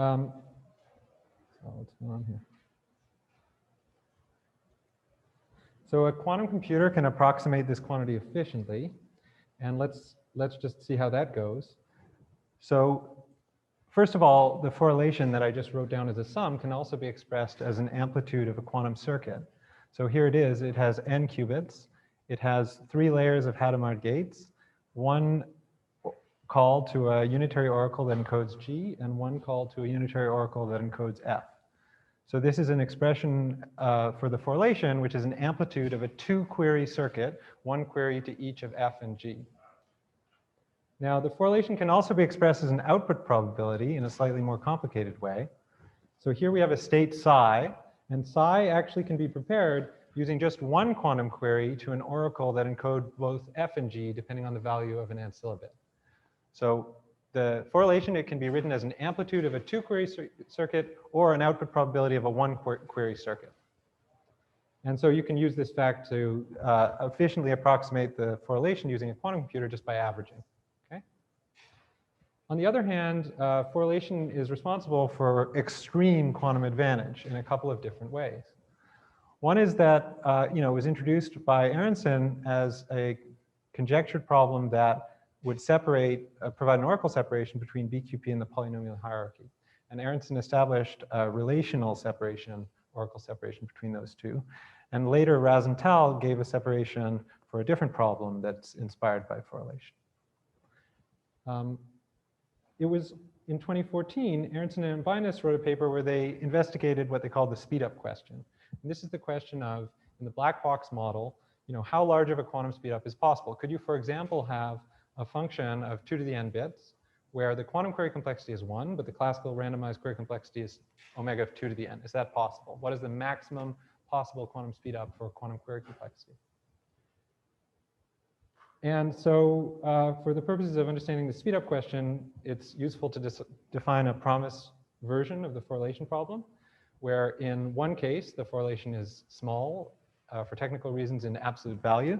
So what's going on here? So a quantum computer can approximate this quantity efficiently, and let's just see how that goes. So first of all, the Forrelation that I just wrote down as a sum can also be expressed as an amplitude of a quantum circuit. So here it is. It has n qubits. It has 3 layers of Hadamard gates, 1 call to a unitary oracle that encodes G, and 1 call to a unitary oracle that encodes F. So this is an expression for the Forrelation, which is an amplitude of a 2-query circuit, 1 query to each of F and G. Now, the Forrelation can also be expressed as an output probability in a slightly more complicated way. So here we have a state psi, and psi actually can be prepared using just 1 quantum query to an oracle that encodes both F and G, depending on the value of an ancilla bit. So the Forrelation, it can be written as an amplitude of a 2-query circuit or an output probability of a 1-query circuit. And so you can use this fact to efficiently approximate the Forrelation using a quantum computer just by averaging. Okay? On the other hand, Forrelation is responsible for extreme quantum advantage in a couple of different ways. One is that it was introduced by Aronson as a conjectured problem that would separate, provide an oracle separation between BQP and the polynomial hierarchy. And Aronson established a relational separation, oracle separation between those two. And later, Rosenthal gave a separation for a different problem that's inspired by Forrelation. It was in 2014, Aronson and Ambinus wrote a paper where they investigated what they called the speedup question. And this is the question of, in the black box model, how large of a quantum speedup is possible? Could you, for example, have a function of 2 to the n bits where the quantum query complexity is 1, but the classical randomized query complexity is omega of 2 to the n? Is that possible? What is the maximum possible quantum speedup for quantum query complexity? And so for the purposes of understanding the speedup question, it's useful to define a promise version of the Forrelation problem, where in one case, the Forrelation is small for technical reasons in absolute value.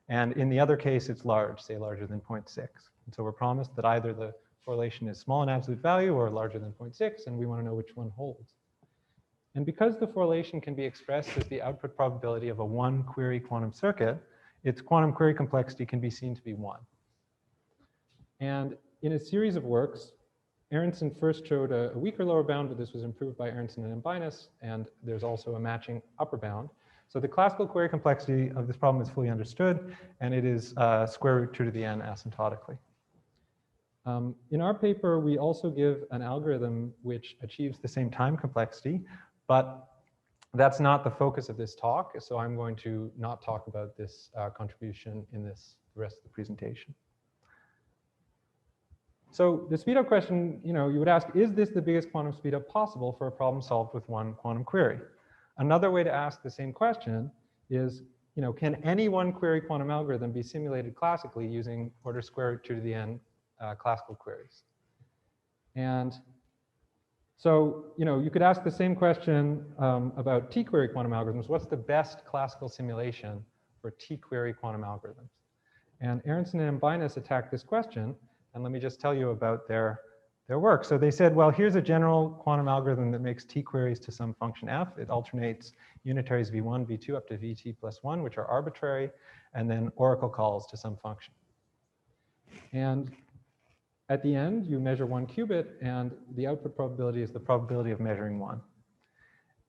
And in the other case, it's large, say larger than 0.6. And so we're promised that either the Forrelation is small in absolute value or larger than 0.6, and we want to know which one holds. And because the Forrelation can be expressed as the output probability of a 1-query quantum circuit, its quantum query complexity can be seen to be 1. And in a series of works, Aronson first showed a weaker lower bound, but this was improved by Aronson and Ambinus, and there's also a matching upper bound. So the classical query complexity of this problem is fully understood, and it is square root 2 to the n asymptotically. In our paper, we also give an algorithm which achieves the same time complexity, but that's not the focus of this talk, so I'm going to not talk about this contribution in the rest of the presentation. So the speedup question, you would ask, is this the biggest quantum speedup possible for a problem solved with 1 quantum query? Another way to ask the same question is, can any 1-query quantum algorithm be simulated classically using order square root 2 to the n classical queries? And so, you could ask the same question about T-query quantum algorithms. What's the best classical simulation for T-query quantum algorithms? And Aronson and Ambinus attacked this question, and let me just tell you about their work. So they said, well, here's a general quantum algorithm that makes T queries to some function f. It alternates unitaries v1, v2 up to vt plus 1, which are arbitrary, and then oracle calls to some function. And at the end, you measure 1 qubit, and the output probability is the probability of measuring 1.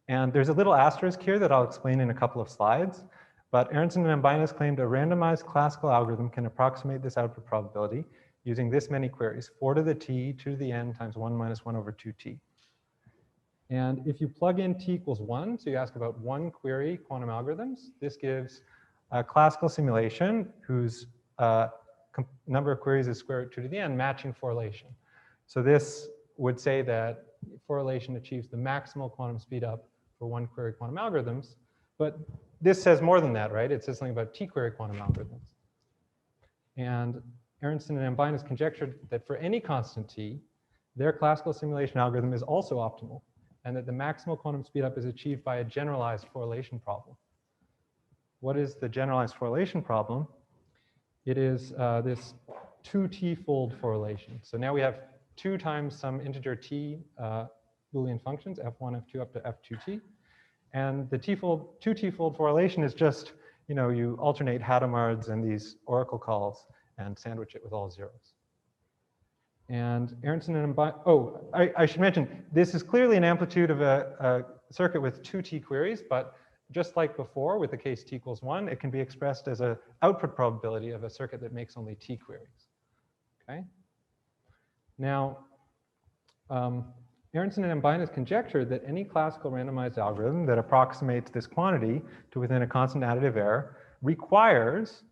And there's a little asterisk here that I'll explain in a couple of slides. But Aronson and Ambinus claimed a randomized classical algorithm can approximate this output probability using this many queries, 4 to the t, 2 to the n times 1 minus 1 over 2t. And if you plug in t equals 1, so you ask about 1-query quantum algorithms, this gives a classical simulation whose number of queries is square root 2 to the n, matching Forrelation. So this would say that Forrelation achieves the maximal quantum speedup for 1-query quantum algorithms. But this says more than that, right? It says something about T-query quantum algorithms. And Aronson and Ambinus conjectured that for any constant t, their classical simulation algorithm is also optimal, and that the maximal quantum speedup is achieved by a generalized Forrelation problem. What is the generalized Forrelation problem? It is this 2t-fold Forrelation. So now we have 2 times some integer t Boolean functions, f1, f2, up to f2t. And the t-fold, 2t-fold Forrelation is just, you alternate Hadamards and these oracle calls and sandwich it with all zeros. And Aronson and I should mention, this is clearly an amplitude of a circuit with 2 t queries, but just like before with the case t equals 1, it can be expressed as an output probability of a circuit that makes only t queries. Okay? Now, Aronson and Mbina's conjectured that any classical randomized algorithm that approximates this quantity to within a constant additive error requires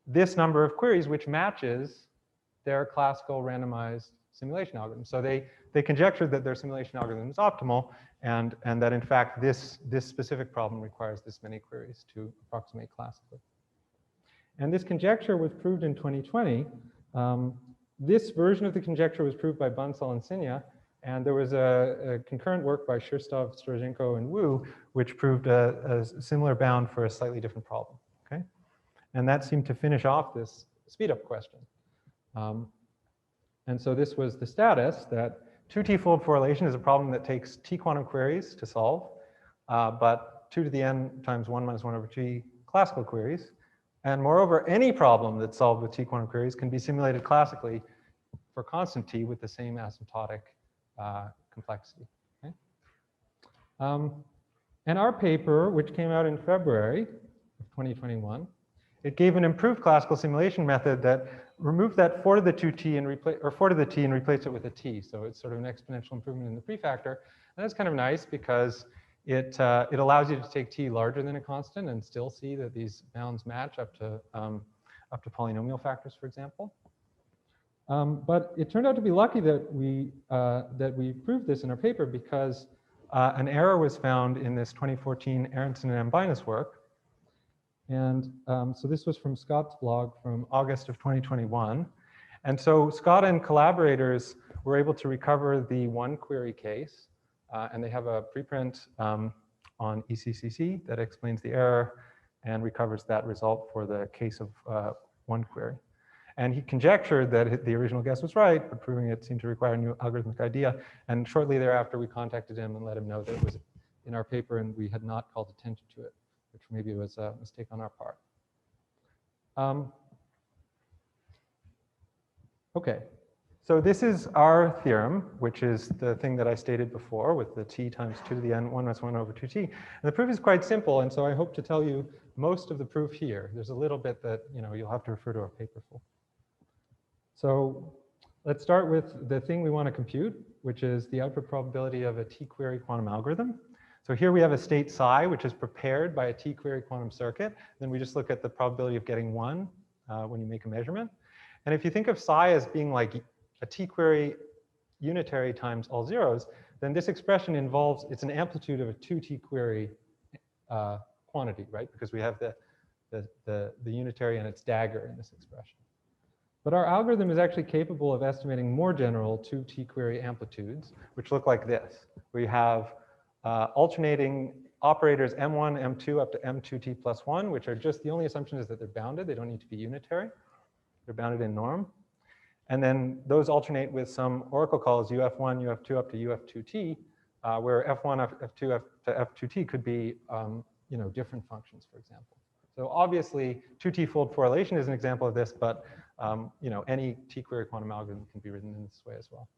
this number of queries, which matches their classical randomized simulation algorithm. So they conjectured that their simulation algorithm is optimal, and that in fact this specific problem requires this many queries to approximate classically. And this conjecture was proved in 2020. This version of the conjecture was proved by Bansal and Sinya, and there was a concurrent work by Shirstov, Storozhenko, and Wu, which proved a similar bound for a slightly different problem. Okay, and that seemed to finish off this speedup question. And so this was the status that 2t-fold Forrelation is a problem that takes t quantum queries to solve, but 2 to the n times 1 minus 1 over t classical queries. And moreover, any problem that's solved with t quantum queries can be simulated classically for constant t with the same asymptotic complexity. Okay? And our paper, which came out in February of 2021, it gave an improved classical simulation method that removed that 4 to the 2t and 4 to the t and replaced it with a t. So it's sort of an exponential improvement in the prefactor. And that's kind of nice because it allows you to take t larger than a constant and still see that these bounds match up to polynomial factors, for example. But it turned out to be lucky that we proved this in our paper because an error was found in this 2014 Aronson and Mbina's work. And so this was from Scott's blog from August of 2021. And so Scott and collaborators were able to recover the 1 query case. And they have a preprint on ECCC that explains the error and recovers that result for the case of 1 query. And he conjectured that the original guess was right, but proving it seemed to require a new algorithmic idea. And shortly thereafter, we contacted him and let him know that it was in our paper and we had not called attention to it, which maybe was a mistake on our part. Okay, so this is our theorem, which is the thing that I stated before with the t times 2 to the n 1 minus 1 over 2t. And the proof is quite simple, and so I hope to tell you most of the proof here. There's a little bit that you'll have to refer to our paper for. So let's start with the thing we want to compute, which is the output probability of a t-query quantum algorithm. So here we have a state psi, which is prepared by a t-query quantum circuit. Then we just look at the probability of getting 1 when you make a measurement. And if you think of psi as being like a t-query unitary times all zeros, then this expression involves, it's an amplitude of a 2 t-query quantity, right? Because we have the unitary and its dagger in this expression. But our algorithm is actually capable of estimating more general 2 t-query amplitudes, which look like this. We have alternating operators m1, m2 up to m2t plus 1, which are just, the only assumption is that they're bounded. They don't need to be unitary. They're bounded in norm. And then those alternate with some oracle calls uf1, uf2 up to uf2t, where f1, f2, f to f2t could be different functions, for example. So obviously, 2t-fold Forrelation is an example of this, but any t-query quantum algorithm can be written in this way as well.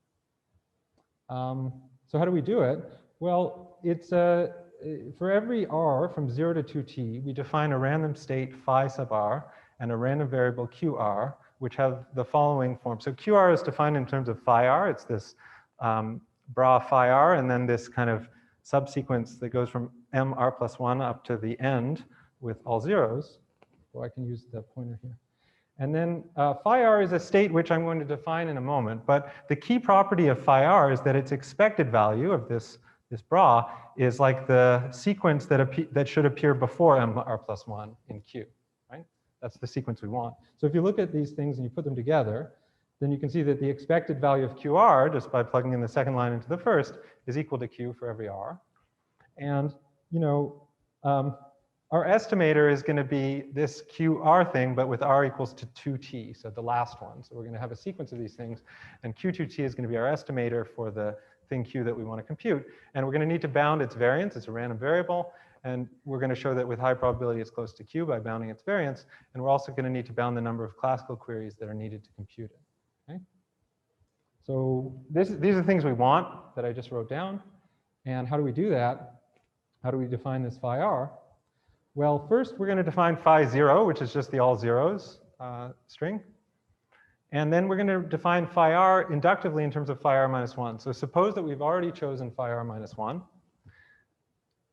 So how do we do it? Well, it's for every r from 0 to 2t, we define a random state phi sub r and a random variable qr, which have the following form. So qr is defined in terms of phi r. It's this bra phi r, and then this kind of subsequence that goes from mr plus 1 up to the end with all zeros. Well, I can use the pointer here. And then phi r is a state which I'm going to define in a moment. But the key property of phi r is that its expected value of this bra is like the sequence that should appear before mr plus 1 in Q, right? That's the sequence we want. So if you look at these things and you put them together, then you can see that the expected value of qr, just by plugging in the second line into the first, is equal to q for every r. And Our estimator is going to be this QR thing, but with R equals to 2t, so the last one. So we're going to have a sequence of these things, and Q2t is going to be our estimator for the thing Q that we want to compute. And we're going to need to bound its variance. It's a random variable, and we're going to show that with high probability it's close to Q by bounding its variance. And we're also going to need to bound the number of classical queries that are needed to compute it. Okay? So these are the things we want that I just wrote down. And how do we do that? How do we define this phi r? Well, first we're going to define phi 0, which is just the all zeros string. And then we're going to define phi r inductively in terms of phi r minus 1. So suppose that we've already chosen phi r minus 1.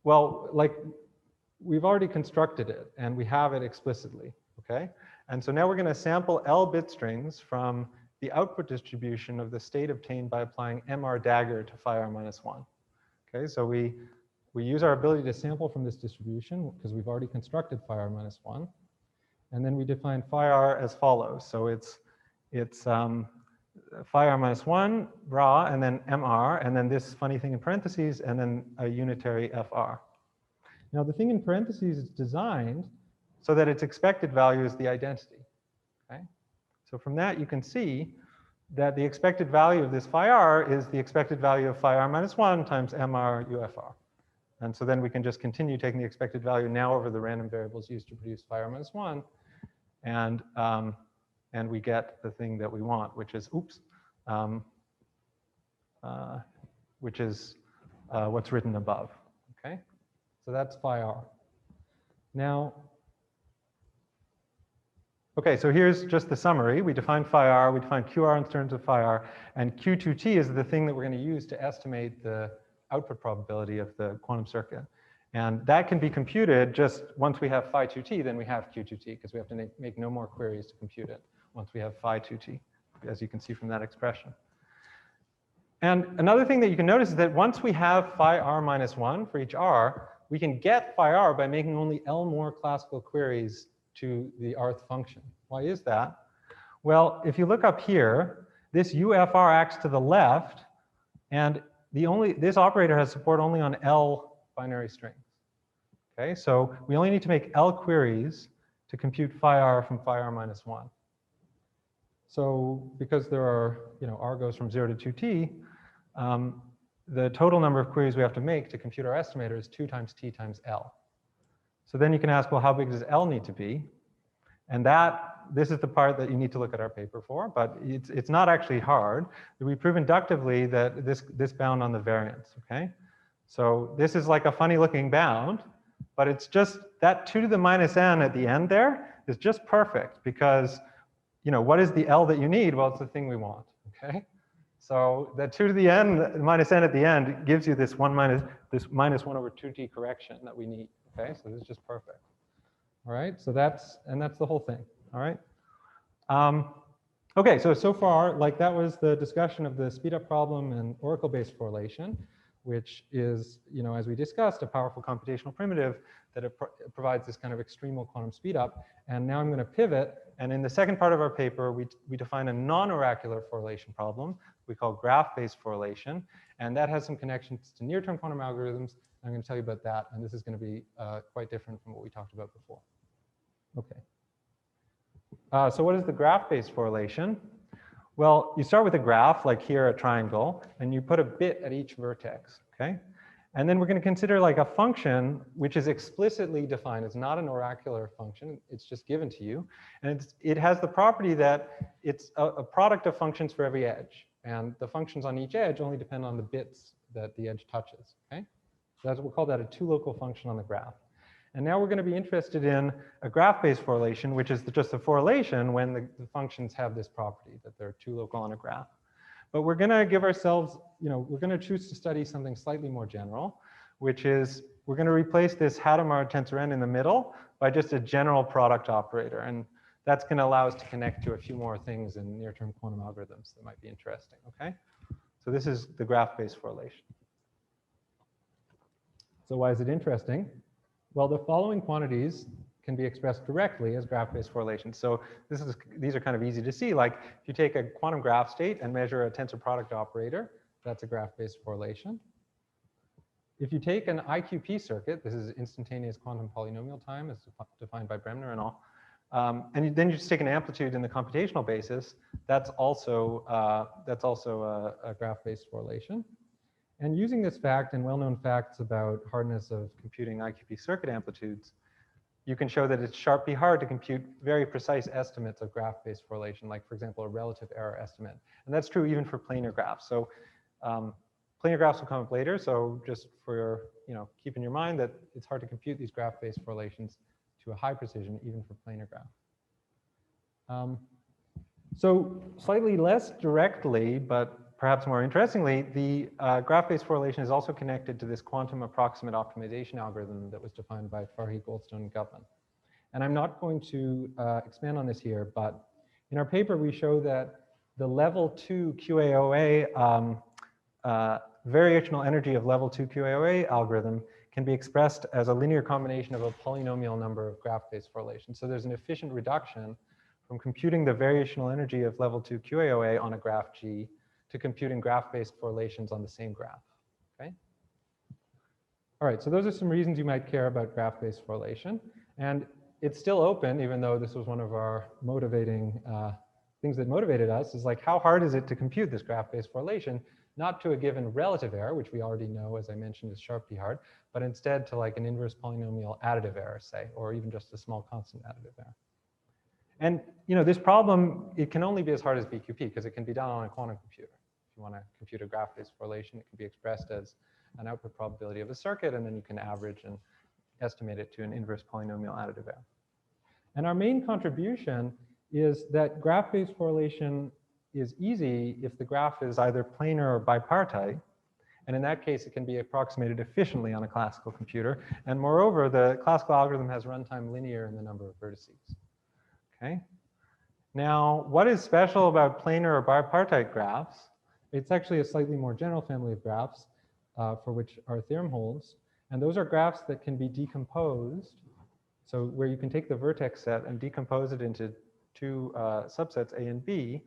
Well, like, we've already constructed it, and we have it explicitly, okay? And so now we're going to sample L bit strings from the output distribution of the state obtained by applying MR dagger to phi r minus 1. Okay, so we use our ability to sample from this distribution because we've already constructed phi r minus 1. And then we define phi r as follows. So it's phi r minus 1, bra, and then mr, and then this funny thing in parentheses, and then a unitary fr. Now, the thing in parentheses is designed so that its expected value is the identity. Okay? So from that, you can see that the expected value of this phi r is the expected value of phi r minus 1 times mr ufr. And so then we can just continue taking the expected value now over the random variables used to produce phi r minus 1. And we get the thing that we want, which is, what's written above. Okay? So that's phi r. Now, okay, so here's just the summary. We define phi r, we define qr in terms of phi r, and q2t is the thing that we're going to use to estimate the output probability of the quantum circuit. And that can be computed just once we have phi 2t, then we have q2t, because we have to make no more queries to compute it once we have phi 2t, as you can see from that expression. And another thing that you can notice is that once we have phi r minus 1 for each r, we can get phi r by making only L more classical queries to the rth function. Why is that? Well, if you look up here, this UFR acts to the left, and this operator has support only on L binary strings. Okay, so we only need to make L queries to compute phi r from phi r minus 1. So because there are, r goes from 0 to 2t, the total number of queries we have to make to compute our estimator is 2 times t times L. So then you can ask, well, how big does L need to be? And this is the part that you need to look at our paper for, but it's not actually hard. We prove inductively that this bound on the variance, okay? So this is like a funny looking bound, but it's just that 2 to the minus n at the end there is just perfect because, what is the L that you need? Well, it's the thing we want, okay? So that 2 to the n minus n at the end gives you this minus 1 over 2t correction that we need, okay? So this is just perfect. All right, so that's the whole thing, all right? Okay, so far, like that was the discussion of the speedup problem and oracle-based correlation, which is, as we discussed, a powerful computational primitive that it provides this kind of extremal quantum speedup. And now I'm going to pivot, and in the second part of our paper, we define a non-oracular correlation problem we call graph-based correlation, and that has some connections to near-term quantum algorithms. I'm going to tell you about that, and this is going to be quite different from what we talked about before. Okay. So what is the graph-based correlation? Well, you start with a graph, like here, a triangle, and you put a bit at each vertex, okay? And then we're going to consider like a function which is explicitly defined. It's not an oracular function. It's just given to you. And it has the property that it's a product of functions for every edge. And the functions on each edge only depend on the bits that the edge touches, okay? So we'll call that a two-local function on the graph. And now we're going to be interested in a graph-based correlation, which is just a correlation when the functions have this property, that they're two local on a graph. But we're going to give ourselves, we're going to choose to study something slightly more general, which is we're going to replace this Hadamard tensor n in the middle by just a general product operator. And that's going to allow us to connect to a few more things in near-term quantum algorithms that might be interesting, okay? So this is the graph-based correlation. So why is it interesting? Well, the following quantities can be expressed directly as graph-based correlation. So these are kind of easy to see. Like if you take a quantum graph state and measure a tensor product operator, that's a graph-based correlation. if you take an IQP circuit, this is instantaneous quantum polynomial time as defined by Bremner and all, and then you just take an amplitude in the computational basis, that's also a graph-based correlation. And using this fact and well-known facts about hardness of computing IQP circuit amplitudes, you can show that it's sharply hard to compute very precise estimates of graph-based correlation, like, for example, a relative error estimate. And that's true even for planar graphs. So planar graphs will come up later. So just for keep in your mind that it's hard to compute these graph-based correlations to a high precision, even for planar graph. So slightly less directly, but perhaps more interestingly, the graph-based correlation is also connected to this quantum approximate optimization algorithm that was defined by Farhi, Goldstone, and Gutman. And I'm not going to expand on this here, but in our paper, we show that the level 2 QAOA, variational energy of level 2 QAOA algorithm can be expressed as a linear combination of a polynomial number of graph-based correlations. So there's an efficient reduction from computing the variational energy of level 2 QAOA on a graph G to computing graph-based correlations on the same graph, okay? All right, so those are some reasons you might care about graph-based correlation. And it's still open, even though this was one of our motivating things that motivated us, is like, how hard is it to compute this graph-based correlation, not to a given relative error, which we already know, as I mentioned, is sharply hard, but instead to like an inverse polynomial additive error, say, or even just a small constant additive error. And this problem, it can only be as hard as BQP, because it can be done on a quantum computer. If you want to compute a graph-based correlation, it can be expressed as an output probability of a circuit, and then you can average and estimate it to an inverse polynomial additive error. And our main contribution is that graph-based correlation is easy if the graph is either planar or bipartite. And in that case, it can be approximated efficiently on a classical computer. And moreover, the classical algorithm has runtime linear in the number of vertices. Okay. Now, what is special about planar or bipartite graphs? It's actually a slightly more general family of graphs for which our theorem holds. And those are graphs that can be decomposed. So where you can take the vertex set and decompose it into two subsets, A and B,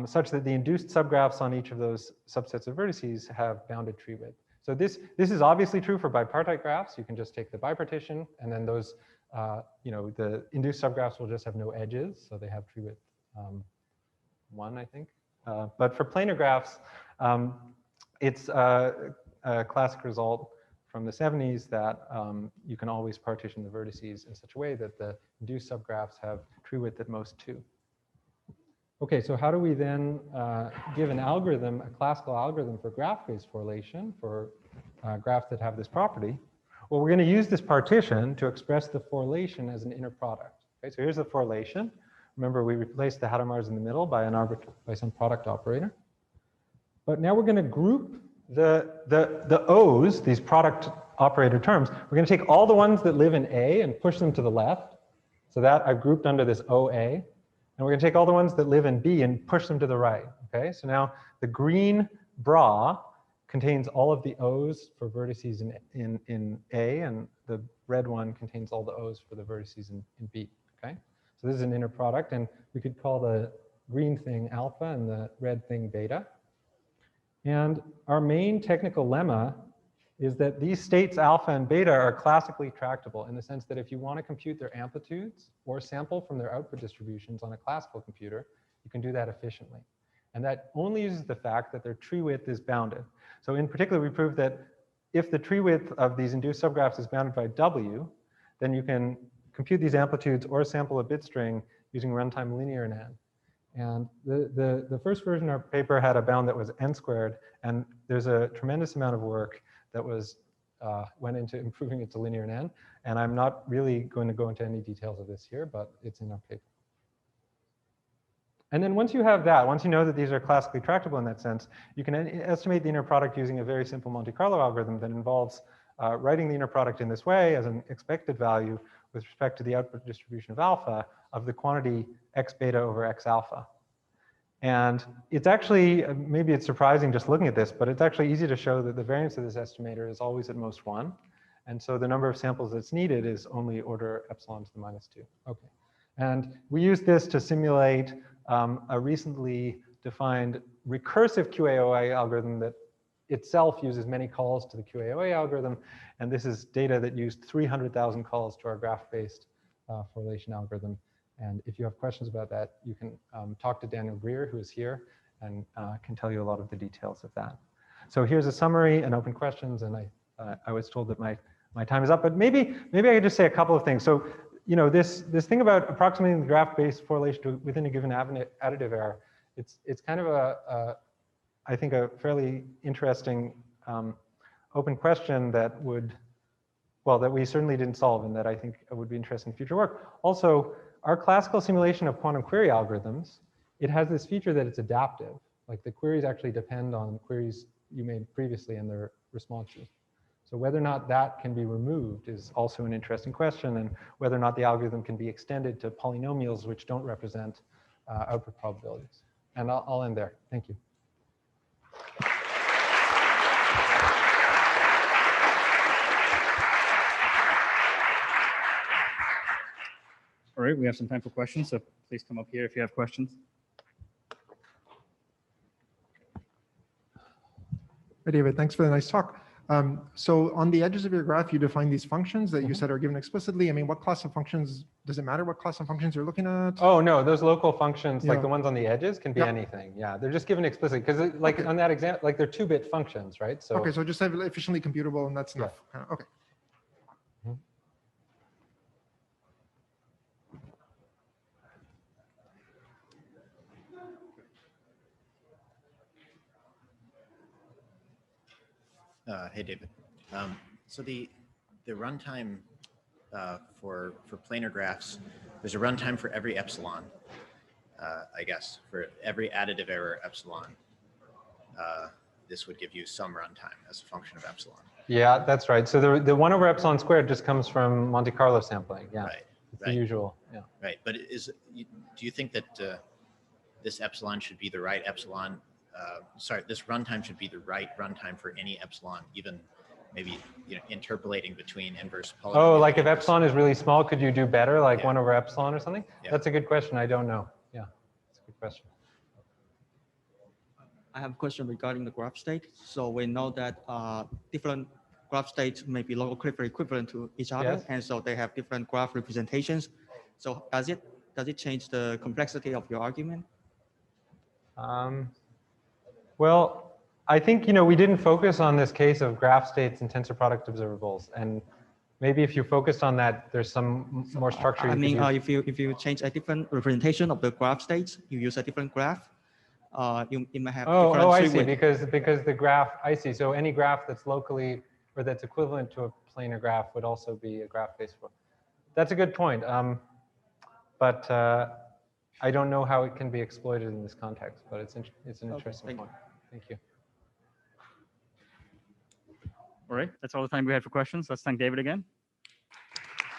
such that the induced subgraphs on each of those subsets of vertices have bounded tree width. So this is obviously true for bipartite graphs. You can just take the bipartition, and then those, the induced subgraphs will just have no edges, so they have tree width 1, I think. But for planar graphs, it's a classic result from the 70s that you can always partition the vertices in such a way that the induced subgraphs have tree width at most 2. Okay, so how do we then give an algorithm, a classical algorithm for graph-based correlation for graphs that have this property? Well, we're going to use this partition to express the Forrelation as an inner product. Okay, so here's the Forrelation. Remember, we replaced the Hadamard's in the middle by some product operator. But now we're going to group the O's, these product operator terms. We're going to take all the ones that live in A and push them to the left. So that I've grouped under this OA. And we're going to take all the ones that live in B and push them to the right. Okay, so now the green bra contains all of the O's for vertices in A, and the red one contains all the O's for the vertices in B. Okay, so this is an inner product, and we could call the green thing alpha and the red thing beta. And our main technical lemma is that these states alpha and beta are classically tractable in the sense that if you want to compute their amplitudes or sample from their output distributions on a classical computer, you can do that efficiently. And that only uses the fact that their tree width is bounded. So in particular, we proved that if the tree width of these induced subgraphs is bounded by W, then you can compute these amplitudes or sample a bit string using runtime linear in N. And the first version of our paper had a bound that was N squared, and there's a tremendous amount of work that went into improving it to linear in N. And I'm not really going to go into any details of this here, but it's in our paper. And then once you have that, once you know that these are classically tractable in that sense, you can estimate the inner product using a very simple Monte Carlo algorithm that involves writing the inner product in this way as an expected value with respect to the output distribution of alpha of the quantity x beta over x alpha. And it's actually, maybe it's surprising just looking at this, but it's actually easy to show that the variance of this estimator is always at most 1. And so the number of samples that's needed is only order epsilon to the -2. Okay. And we use this to simulate a recently defined recursive QAOA algorithm that itself uses many calls to the QAOA algorithm. And this is data that used 300,000 calls to our graph-based Forrelation algorithm. And if you have questions about that, you can talk to Daniel Grier, who is here, and can tell you a lot of the details of that. So here's a summary and open questions. And I was told that my time is up, but maybe I could just say a couple of things. So, this thing about approximating the graph-based correlation within a given additive error, it's kind of I think a fairly interesting open question that we certainly didn't solve, and that I think would be interesting in future work. Also, our classical simulation of quantum query algorithms, it has this feature that it's adaptive. Like the queries actually depend on queries you made previously and their responses. So whether or not that can be removed is also an interesting question, and whether or not the algorithm can be extended to polynomials which don't represent output probabilities. And I'll end there. Thank you. All right, we have some time for questions, so please come up here if you have questions. Hi, David. Thanks for the nice talk. So on the edges of your graph, you define these functions that you said are given explicitly. I mean, what class of functions, does it matter what class of functions you're looking at? Oh, no, those local functions, Yeah. like the ones on the edges, can be anything. Yeah, they're just given explicitly, because like on that example, like they're 2-bit functions, right? So Okay, so just have efficiently computable, and that's enough. Okay. Hey, David. So the runtime for planar graphs, there's a runtime for every epsilon, I guess, for every additive error epsilon. This would give you some runtime as a function of epsilon. yeah, that's right. So the 1 over epsilon squared just comes from Monte Carlo sampling. Yeah, Right. it's the usual. Yeah. Right. But do you think that this epsilon should be the right epsilon? Sorry, this runtime should be the right runtime for any epsilon, even maybe interpolating between inverse polynomial. Oh, like if epsilon is really small, could you do better, like 1 over epsilon or something? Yeah. That's a good question. I don't know. Yeah, that's a good question. I have a question regarding the graph state. So we know that different graph states may be locally equivalent to each other, Yes. and so they have different graph representations. So does it change the complexity of your argument? Well, I think we didn't focus on this case of graph states and tensor product observables, and maybe if you focused on that, there's some more structure. I mean, if you change a different representation of the graph states, you use a different graph. You may have different. Oh, I see. Because the graph, I see. So any graph that's locally or that's equivalent to a planar graph would also be a graph-based form. That's a good point. But I don't know how it can be exploited in this context, but it's an interesting point. Thank you. All right, that's all the time we had for questions. Let's thank David again.